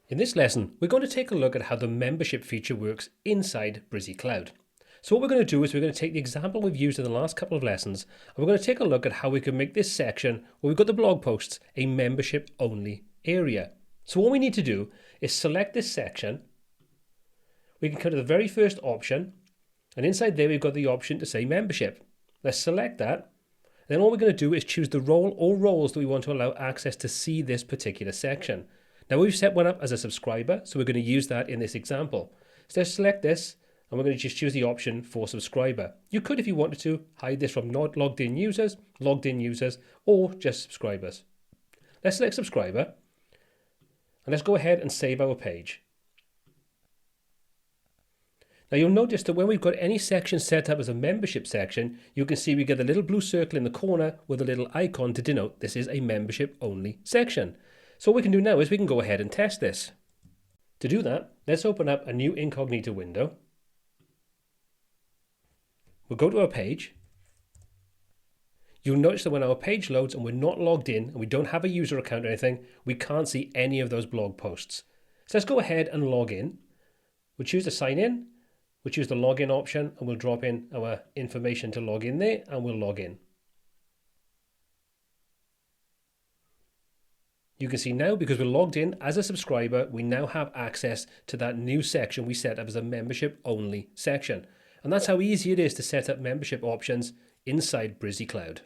In this lesson, we're going to take a look at how the membership feature works inside Brizy Cloud. So what we're going to do is we're going to take the example we've used in the last couple of lessons, and we're going to take a look at how we can make this section where we've got the blog posts a membership only area. So what we need to do is select this section. We can come to the very first option, and inside there we've got the option to say membership. Let's select that. Then all we're going to do is choose the role or roles that we want to allow access to see this particular section. Now we've set one up as a subscriber, so we're going to use that in this example. So let's select this, and we're going to just choose the option for subscriber. You could, if you wanted to, hide this from not logged in users, or just subscribers. Let's select subscriber, and let's go ahead and save our page. Now you'll notice that when we've got any section set up as a membership section, you can see we get a little blue circle in the corner with a little icon to denote this is a membership only section. So what we can do now is we can go ahead and test this. To do that, let's open up a new incognito window. We'll go to our page. You'll notice that when our page loads and we're not logged in and we don't have a user account or anything, we can't see any of those blog posts. So let's go ahead and log in. We'll choose to sign in. We'll choose the login option and we'll drop in our information to log in there and we'll log in. You can see now, because we're logged in as a subscriber, we now have access to that new section we set up as a membership only section. And that's how easy it is to set up membership options inside Brizy Cloud.